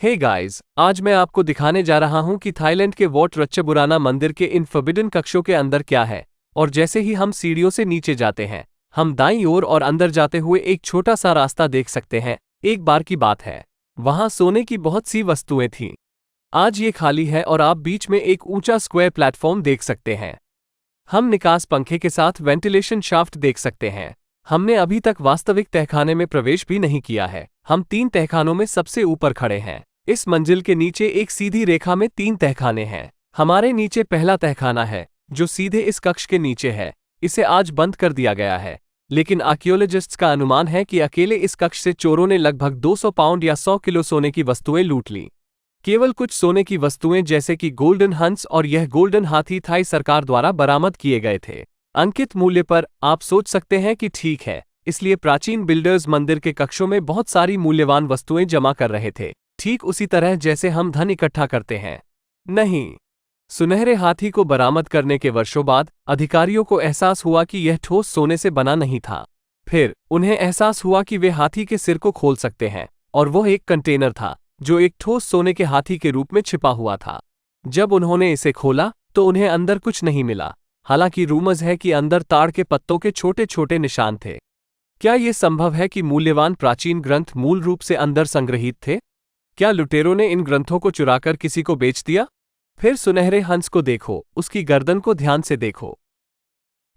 Hey guys, आज मैं आपको दिखाने जा रहा हूं कि थाईलैंड के वॉट रच्चबुराना मंदिर के इन फॉरबिडन कक्षों के अंदर क्या है। और जैसे ही हम सीढ़ियों से नीचे जाते हैं, हम दाईं ओर और अंदर जाते हुए एक छोटा सा रास्ता देख सकते हैं। एक बार की बात है, वहां सोने की बहुत सी वस्तुएं थीं। आज ये खाली है और आप बीच में एक ऊंचा स्क्वायर प्लेटफॉर्म देख सकते हैं। हम निकास पंखे के साथ वेंटिलेशन शाफ्ट देख सकते हैं। हमने अभी तक वास्तविक तहखाने में प्रवेश भी नहीं किया है। हम 3 तहखानों में सबसे ऊपर खड़े हैं। इस मंजिल के नीचे एक सीधी रेखा में 3 तहखाने हैं। हमारे नीचे पहला तहखाना है, जो सीधे इस कक्ष के नीचे है। इसे आज बंद कर दिया गया है, लेकिन आर्कियोलॉजिस्ट्स का अनुमान है कि अकेले इस कक्ष से चोरों ने लगभग 200 पाउंड या 100 किलो सोने की वस्तुएं लूट लीं। केवल कुछ सोने की वस्तुएं जैसे कि गोल्डन हंस और यह गोल्डन हाथी थाई सरकार द्वारा बरामद किए गए थे। अंकित मूल्य पर आप सोच सकते हैं कि ठीक है, इसलिए प्राचीन बिल्डर्स मंदिर के कक्षों में बहुत सारी मूल्यवान वस्तुएं जमा कर रहे थे, ठीक उसी तरह जैसे हम धन इकट्ठा करते हैं। नहीं, सुनहरे हाथी को बरामद करने के वर्षों बाद अधिकारियों को एहसास हुआ कि यह ठोस सोने से बना नहीं था। फिर उन्हें एहसास हुआ कि वे हाथी के सिर को खोल सकते हैं, और वह एक कंटेनर था जो एक ठोस सोने के हाथी के रूप में छिपा हुआ था। जब उन्होंने इसे खोला तो उन्हें अंदर कुछ नहीं मिला। हालांकि रूमर्स है कि अंदर ताड़ के पत्तों के छोटे छोटे निशान थे। क्या यह संभव है कि मूल्यवान प्राचीन ग्रंथ मूल रूप से अंदर संग्रहित थे? क्या लुटेरों ने इन ग्रंथों को चुराकर किसी को बेच दिया? फिर सुनहरे हंस को देखो, उसकी गर्दन को ध्यान से देखो।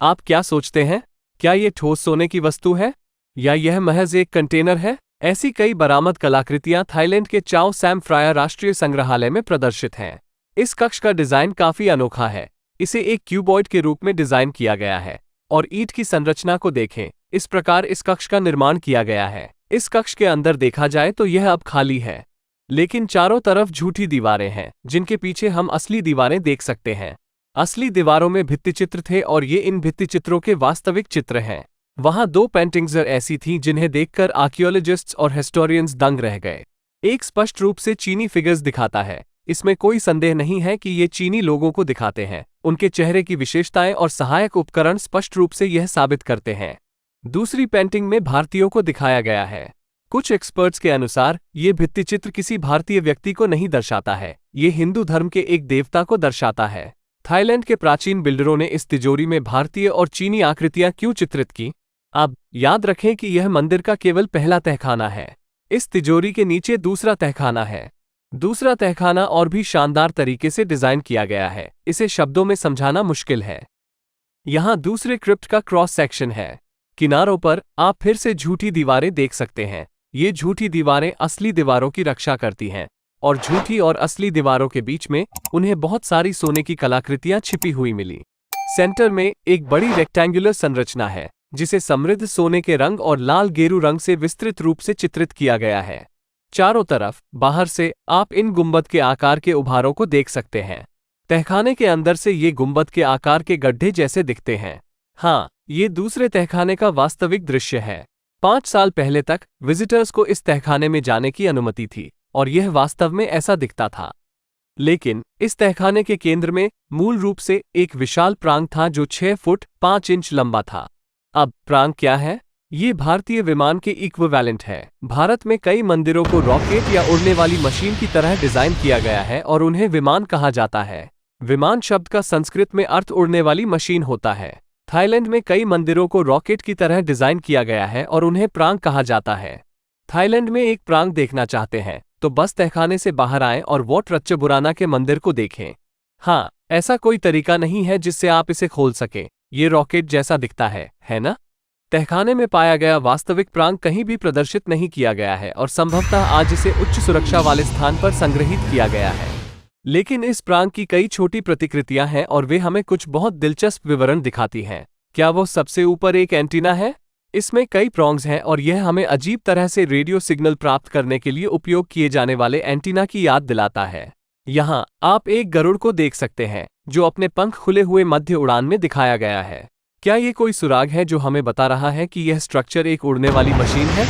आप क्या सोचते हैं? क्या यह ठोस सोने की वस्तु है, या यह महज एक कंटेनर है? ऐसी कई बरामद कलाकृतियां थाईलैंड के चाओ सैम फ्राया राष्ट्रीय संग्रहालय में प्रदर्शित हैं। इस कक्ष का डिजाइन काफी अनोखा है। इसे एक क्यूबॉइड के रूप में डिजाइन किया गया है, और ईंट की संरचना को देखें। इस प्रकार इस कक्ष का निर्माण किया गया है। इस कक्ष के अंदर देखा जाए तो यह अब खाली है, लेकिन चारों तरफ झूठी दीवारें हैं, जिनके पीछे हम असली दीवारें देख सकते हैं। असली दीवारों में भित्तिचित्र थे, और ये इन भित्तिचित्रों के वास्तविक चित्र हैं। वहां 2 पेंटिंग्स ऐसी थीं जिन्हें देखकर आर्कियोलॉजिस्ट्स और हिस्टोरियंस दंग रह गए। एक स्पष्ट रूप से चीनी फिगर्स दिखाता है। इसमें कोई संदेह नहीं है कि ये चीनी लोगों को दिखाते हैं। उनके चेहरे की विशेषताएं और सहायक उपकरण स्पष्ट रूप से यह साबित करते हैं। दूसरी पेंटिंग में भारतीयों को दिखाया गया है। कुछ एक्सपर्ट्स के अनुसार ये भित्तिचित्र किसी भारतीय व्यक्ति को नहीं दर्शाता है, ये हिंदू धर्म के एक देवता को दर्शाता है। थाईलैंड के प्राचीन बिल्डरों ने इस तिजोरी में भारतीय और चीनी आकृतियां क्यों चित्रित की? अब याद रखें कि यह मंदिर का केवल पहला तहखाना है। इस तिजोरी के नीचे दूसरा तहखाना है। दूसरा तहखाना और भी शानदार तरीके से डिजाइन किया गया है। इसे शब्दों में समझाना मुश्किल है। यहाँ दूसरे क्रिप्ट का क्रॉस सेक्शन है। किनारों पर आप फिर से झूठी दीवारें देख सकते हैं। ये झूठी दीवारें असली दीवारों की रक्षा करती हैं, और झूठी और असली दीवारों के बीच में उन्हें बहुत सारी सोने की कलाकृतियां छिपी हुई मिली। सेंटर में एक बड़ी रेक्टेंगुलर संरचना है, जिसे समृद्ध सोने के रंग और लाल गेरू रंग से विस्तृत रूप से चित्रित किया गया है। चारों तरफ बाहर से आप इन गुंबद के आकार के उभारों को देख सकते हैं। तहखाने के अंदर से ये गुंबद के आकार के गड्ढे जैसे दिखते हैं। हाँ, ये दूसरे तहखाने का वास्तविक दृश्य है। 5 साल पहले तक विजिटर्स को इस तहखाने में जाने की अनुमति थी, और यह वास्तव में ऐसा दिखता था। लेकिन इस तहखाने के केंद्र में मूल रूप से एक विशाल प्रांग था जो 6 फुट 5 इंच लंबा था। अब प्रांग क्या है? ये भारतीय विमान के इक्विवेलेंट है। भारत में कई मंदिरों को रॉकेट या उड़ने वाली मशीन की तरह डिजाइन किया गया है, और उन्हें विमान कहा जाता है। विमान शब्द का संस्कृत में अर्थ उड़ने वाली मशीन होता है। थाईलैंड में कई मंदिरों को रॉकेट की तरह डिजाइन किया गया है, और उन्हें प्रांग कहा जाता है। थाईलैंड में एक प्रांग देखना चाहते हैं तो बस तहखाने से बाहर आएं और वॉट रच्चबुराना के मंदिर को देखें। हाँ, ऐसा कोई तरीका नहीं है जिससे आप इसे खोल सकें। ये रॉकेट जैसा दिखता है ना? तहखाने में पाया गया वास्तविक प्रांग कहीं भी प्रदर्शित नहीं किया गया है, और संभवतः आज इसे उच्च सुरक्षा वाले स्थान पर संग्रहित किया गया है। लेकिन इस प्रांग की कई छोटी प्रतिकृतियां हैं, और वे हमें कुछ बहुत दिलचस्प विवरण दिखाती हैं। क्या वो सबसे ऊपर एक एंटीना है? इसमें कई प्रॉन्ग्स हैं, और यह हमें अजीब तरह से रेडियो सिग्नल प्राप्त करने के लिए उपयोग किए जाने वाले एंटीना की याद दिलाता है। यहाँ आप एक गरुड़ को देख सकते हैं, जो अपने पंख खुले हुए मध्य उड़ान में दिखाया गया है। क्या ये कोई सुराग है जो हमें बता रहा है कि यह स्ट्रक्चर एक उड़ने वाली मशीन है?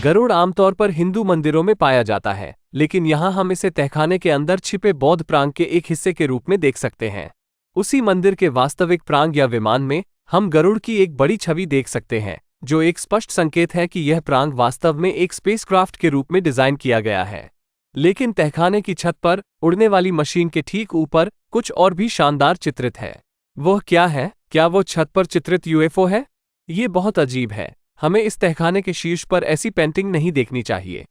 गरुड़ आमतौर पर हिंदू मंदिरों में पाया जाता है, लेकिन यहाँ हम इसे तहखाने के अंदर छिपे बौद्ध प्रांग के एक हिस्से के रूप में देख सकते हैं। उसी मंदिर के वास्तविक प्रांग या विमान में हम गरुड़ की एक बड़ी छवि देख सकते हैं, जो एक स्पष्ट संकेत है कि यह प्रांग वास्तव में एक स्पेसक्राफ्ट के रूप में डिजाइन किया गया है। लेकिन तहखाने की छत पर उड़ने वाली मशीन के ठीक ऊपर कुछ और भी शानदार चित्रित है। वह क्या है? क्या वो छत पर चित्रित यूएफओ है? ये बहुत अजीब है। हमें इस तहखाने के शीर्ष पर ऐसी पेंटिंग नहीं देखनी चाहिए।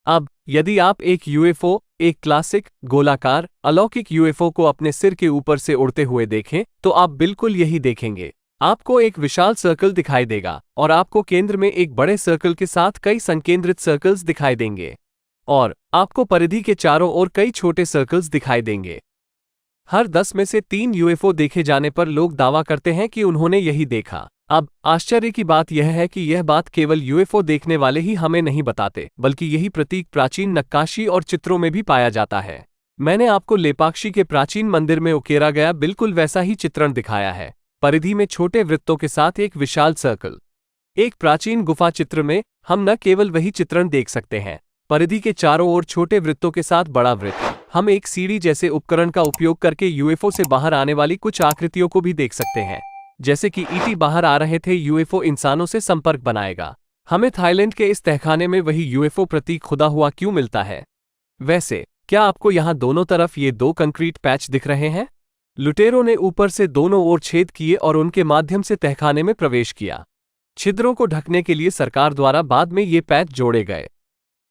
अब यदि आप एक यूएफओ, एक क्लासिक गोलाकार अलौकिक यूएफओ को अपने सिर के ऊपर से उड़ते हुए देखें तो आप बिल्कुल यही देखेंगे। आपको एक विशाल सर्कल दिखाई देगा और आपको केंद्र में एक बड़े सर्कल के साथ कई संकेंद्रित सर्कल्स दिखाई देंगे और आपको परिधि के चारों ओर कई छोटे सर्कल्स दिखाई देंगे। हर 10 में से 3 यूएफओ देखे जाने पर लोग दावा करते हैं कि उन्होंने यही देखा। अब आश्चर्य की बात यह है कि यह बात केवल यूएफओ देखने वाले ही हमें नहीं बताते, बल्कि यही प्रतीक प्राचीन नक्काशी और चित्रों में भी पाया जाता है। मैंने आपको लेपाक्षी के प्राचीन मंदिर में उकेरा गया बिल्कुल वैसा ही चित्रण दिखाया है, परिधि में छोटे वृत्तों के साथ एक विशाल सर्कल। एक प्राचीन गुफा चित्र में हम न केवल वही चित्रण देख सकते हैं, परिधि के चारों ओर छोटे वृत्तों के साथ बड़ा वृत्त। हम एक सीढ़ी जैसे उपकरण का उपयोग करके यूएफओ से बाहर आने वाली कुछ आकृतियों को भी देख सकते हैं, जैसे कि ईटी बाहर आ रहे थे। यूएफओ इंसानों से संपर्क बनाएगा। हमें थाईलैंड के इस तहखाने में वही यूएफओ प्रतीक खुदा हुआ क्यों मिलता है? वैसे क्या आपको यहाँ दोनों तरफ ये 2 कंक्रीट पैच दिख रहे हैं? लुटेरों ने ऊपर से दोनों ओर छेद किए और उनके माध्यम से तहखाने में प्रवेश किया। छिद्रों को ढकने के लिए सरकार द्वारा बाद में ये पैच जोड़े गए।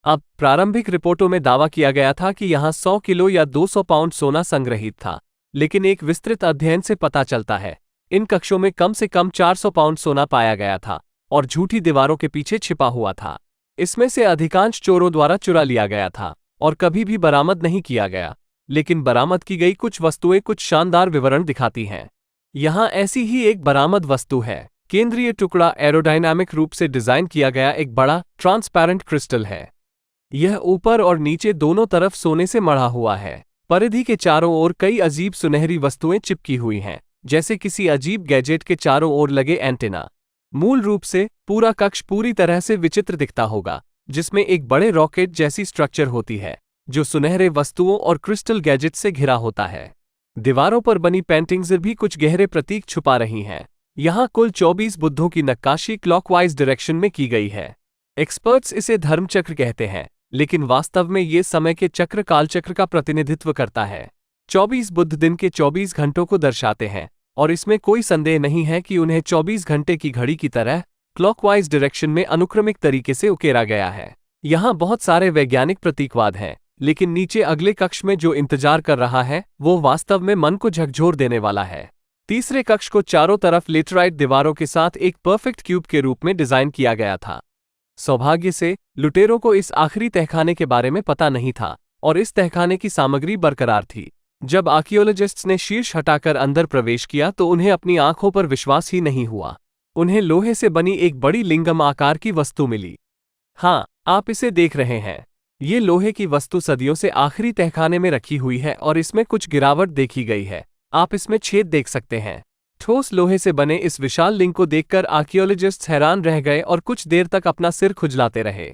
अब प्रारंभिक रिपोर्टों में दावा किया गया था कि यहाँ 100 किलो या 200 पाउंड सोना संग्रहित था, लेकिन एक विस्तृत अध्ययन से पता चलता है इन कक्षों में कम से कम 400 पाउंड सोना पाया गया था और झूठी दीवारों के पीछे छिपा हुआ था। इसमें से अधिकांश चोरों द्वारा चुरा लिया गया था और कभी भी बरामद नहीं किया गया, लेकिन बरामद की गई कुछ वस्तुएं कुछ शानदार विवरण दिखाती हैं। यहाँ ऐसी ही एक बरामद वस्तु है। केंद्रीय टुकड़ा एरोडायनामिक रूप से डिजाइन किया गया एक बड़ा ट्रांसपेरेंट क्रिस्टल है। यह ऊपर और नीचे दोनों तरफ सोने से मढ़ा हुआ है। परिधि के चारों ओर कई अजीब सुनहरी वस्तुएं चिपकी हुई हैं, जैसे किसी अजीब गैजेट के चारों ओर लगे एंटेना। मूल रूप से पूरा कक्ष पूरी तरह से विचित्र दिखता होगा, जिसमें एक बड़े रॉकेट जैसी स्ट्रक्चर होती है जो सुनहरे वस्तुओं और क्रिस्टल गैजेट से घिरा होता है। दीवारों पर बनी पेंटिंग्स भी कुछ गहरे प्रतीक छुपा रही हैं। यहाँ कुल 24 बुद्धों की नक्काशी क्लॉकवाइज डायरेक्शन में की गई है। एक्सपर्ट्स इसे धर्मचक्र कहते हैं, लेकिन वास्तव में ये समय के चक्र कालचक्र का प्रतिनिधित्व करता है। 24 बुद्ध दिन के 24 घंटों को दर्शाते हैं और इसमें कोई संदेह नहीं है कि उन्हें 24 घंटे की घड़ी की तरह क्लॉकवाइज डायरेक्शन में अनुक्रमिक तरीके से उकेरा गया है। यहाँ बहुत सारे वैज्ञानिक प्रतीकवाद हैं, लेकिन नीचे अगले कक्ष में जो इंतजार कर रहा है वो वास्तव में मन को झकझोर देने वाला है। तीसरे कक्ष को चारों तरफ लेटराइट दीवारों के साथ एक परफेक्ट क्यूब के रूप में डिजाइन किया गया था। सौभाग्य से लुटेरों को इस आखिरी तहखाने के बारे में पता नहीं था और इस तहखाने की सामग्री बरकरार थी। जब आर्कियोलॉजिस्ट्स ने शीर्ष हटाकर अंदर प्रवेश किया तो उन्हें अपनी आंखों पर विश्वास ही नहीं हुआ। उन्हें लोहे से बनी एक बड़ी लिंगम आकार की वस्तु मिली। हाँ, आप इसे देख रहे हैं। ये लोहे की वस्तु सदियों से आखिरी तहखाने में रखी हुई है और इसमें कुछ गिरावट देखी गई है। आप इसमें छेद देख सकते हैं। ठोस लोहे से बने इस विशाल लिंग को देखकर आर्कियोलॉजिस्ट्स हैरान रह गए और कुछ देर तक अपना सिर खुजलाते रहे।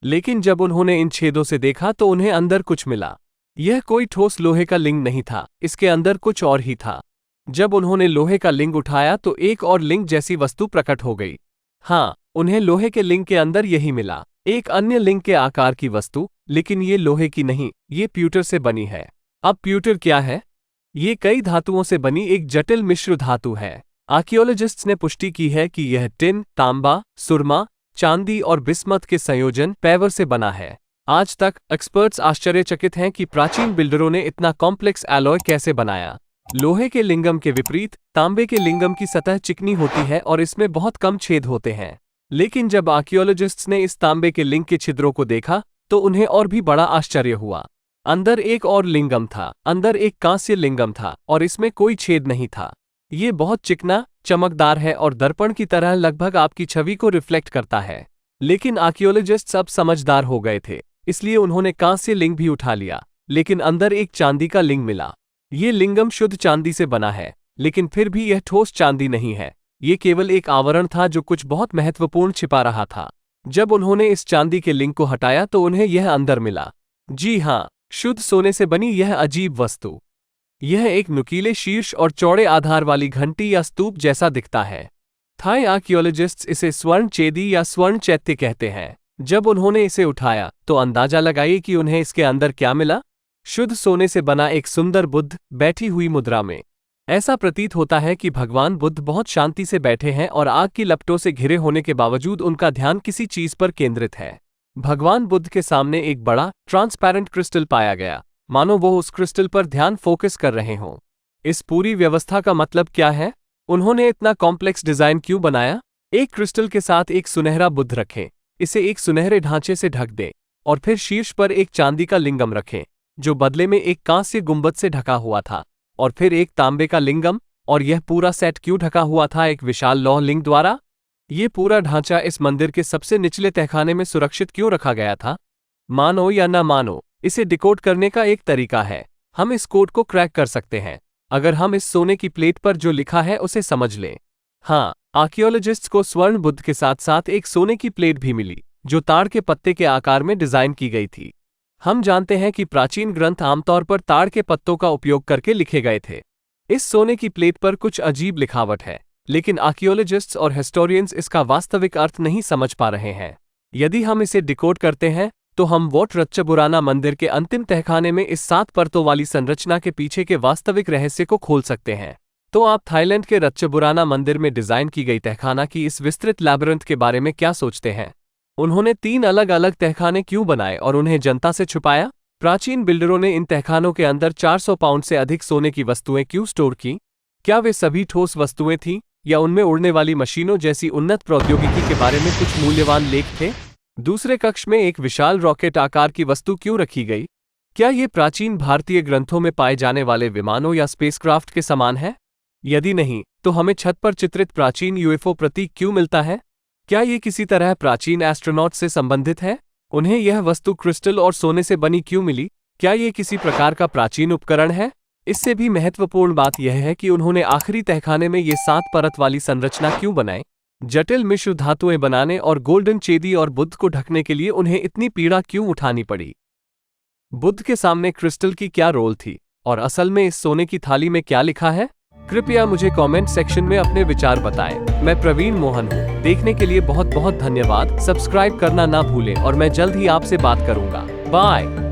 लेकिन जब उन्होंने इन छेदों से देखा तो उन्हें अंदर कुछ मिला। यह कोई ठोस लोहे का लिंग नहीं था, इसके अंदर कुछ और ही था। जब उन्होंने लोहे का लिंग उठाया तो एक और लिंग जैसी वस्तु प्रकट हो गई। हाँ, उन्हें लोहे के लिंग के अंदर यही मिला, एक अन्य लिंग के आकार की वस्तु, लेकिन ये लोहे की नहीं, ये प्यूटर से बनी है। अब प्यूटर क्या है? ये कई धातुओं से बनी एक जटिल मिश्र धातु है। आर्कियोलॉजिस्ट्स ने पुष्टि की है कि यह टिन, तांबा, सुरमा, चांदी और बिस्मथ के संयोजन पैवर से बना है। आज तक एक्सपर्ट्स आश्चर्यचकित हैं कि प्राचीन बिल्डरों ने इतना कॉम्प्लेक्स एलॉय कैसे बनाया। लोहे के लिंगम के विपरीत तांबे के लिंगम की सतह चिकनी होती है और इसमें बहुत कम छेद होते हैं। लेकिन जब आर्कियोलॉजिस्ट्स ने इस तांबे के लिंग के छिद्रों को देखा तो उन्हें और भी बड़ा आश्चर्य हुआ। अंदर एक और लिंगम था, अंदर एक कांस्य लिंगम था और इसमें कोई छेद नहीं था। ये बहुत चिकना, चमकदार है और दर्पण की तरह लगभग आपकी छवि को रिफ्लेक्ट करता है। लेकिन आर्कियोलॉजिस्ट्स अब समझदार हो गए थे, इसलिए उन्होंने कांस्य लिंग भी उठा लिया, लेकिन अंदर एक चांदी का लिंग मिला। ये लिंगम शुद्ध चांदी से बना है, लेकिन फिर भी यह ठोस चांदी नहीं है। ये केवल एक आवरण था जो कुछ बहुत महत्वपूर्ण छिपा रहा था। जब उन्होंने इस चांदी के लिंग को हटाया तो उन्हें यह अंदर मिला। जी हाँ, शुद्ध सोने से बनी यह अजीब वस्तु। यह एक नुकीले शीर्ष और चौड़े आधार वाली घंटी या स्तूप जैसा दिखता है। थाई आर्कियोलॉजिस्ट्स इसे स्वर्ण चेदी या स्वर्ण चैत्य कहते हैं। जब उन्होंने इसे उठाया तो अंदाजा लगाइए कि उन्हें इसके अंदर क्या मिला। शुद्ध सोने से बना एक सुंदर बुद्ध बैठी हुई मुद्रा में। ऐसा प्रतीत होता है कि भगवान बुद्ध बहुत शांति से बैठे हैं और आग की लपटों से घिरे होने के बावजूद उनका ध्यान किसी चीज पर केंद्रित है। भगवान बुद्ध के सामने एक बड़ा ट्रांसपेरेंट क्रिस्टल पाया गया, मानो वो उस क्रिस्टल पर ध्यान फोकस कर रहे हों। इस पूरी व्यवस्था का मतलब क्या है? उन्होंने इतना कॉम्प्लेक्स डिजाइन क्यों बनाया? एक क्रिस्टल के साथ एक सुनहरा बुद्ध रखें, इसे एक सुनहरे ढांचे से ढक दें और फिर शीर्ष पर एक चांदी का लिंगम रखें जो बदले में एक कांस्य गुंबद से ढका हुआ था, और फिर एक तांबे का लिंगम। और यह पूरा सेट क्यों ढका हुआ था एक विशाल लौह लिंग द्वारा? ये पूरा ढांचा इस मंदिर के सबसे निचले तहखाने में सुरक्षित क्यों रखा गया था? मानो या न मानो, इसे डिकोड करने का एक तरीका है। हम इस कोड को क्रैक कर सकते हैं अगर हम इस सोने की प्लेट पर जो लिखा है उसे समझ लें। हाँ, आर्कियोलॉजिस्ट्स को स्वर्ण बुद्ध के साथ साथ एक सोने की प्लेट भी मिली जो ताड़ के पत्ते के आकार में डिजाइन की गई थी। हम जानते हैं कि प्राचीन ग्रंथ आमतौर पर ताड़ के पत्तों का उपयोग करके लिखे गए थे। इस सोने की प्लेट पर कुछ अजीब लिखावट है, लेकिन आर्कियोलॉजिस्ट्स और हिस्टोरियंस इसका वास्तविक अर्थ नहीं समझ पा रहे हैं। यदि हम इसे डिकोड करते हैं तो हम वॉट रच्चबुराना मंदिर के अंतिम तहखाने में इस 7 परतों वाली संरचना के पीछे के वास्तविक रहस्य को खोल सकते हैं। तो आप थाईलैंड के रच्चबुराना मंदिर में डिजाइन की गई तहखाना की इस विस्तृत लैबिरिंथ के बारे में क्या सोचते हैं? उन्होंने 3 अलग अलग तहखाने क्यों बनाए और उन्हें जनता से छुपाया? प्राचीन बिल्डरों ने इन तहखानों के अंदर 400 पाउंड से अधिक सोने की वस्तुएं क्यों स्टोर की? क्या वे सभी ठोस वस्तुएं थीं या उनमें उड़ने वाली मशीनों जैसी उन्नत प्रौद्योगिकी के बारे में कुछ मूल्यवान लेख थे? दूसरे कक्ष में एक विशाल रॉकेट आकार की वस्तु क्यों रखी गई? क्या ये प्राचीन भारतीय ग्रंथों में पाए जाने वाले विमानों या स्पेसक्राफ्ट के समान है? यदि नहीं, तो हमें छत पर चित्रित प्राचीन यूएफओ प्रतीक क्यों मिलता है? क्या ये किसी तरह प्राचीन एस्ट्रोनॉट से संबंधित है? उन्हें यह वस्तु क्रिस्टल और सोने से बनी क्यों मिली? क्या ये किसी प्रकार का प्राचीन उपकरण है? इससे भी महत्वपूर्ण बात यह है कि उन्होंने आखिरी तहखाने में ये 7 परत वाली संरचना क्यों बनाई? जटिल मिश्र धातुएं बनाने और गोल्डन चेदी और बुद्ध को ढकने के लिए उन्हें इतनी पीड़ा क्यों उठानी पड़ी? बुद्ध के सामने क्रिस्टल की क्या रोल थी और असल में इस सोने की थाली में क्या लिखा है? कृपया मुझे कमेंट सेक्शन में अपने विचार बताएं। मैं प्रवीण मोहन हूँ। देखने के लिए बहुत बहुत धन्यवाद। सब्सक्राइब करना ना भूलें और मैं जल्द ही आपसे बात करूंगा। बाय।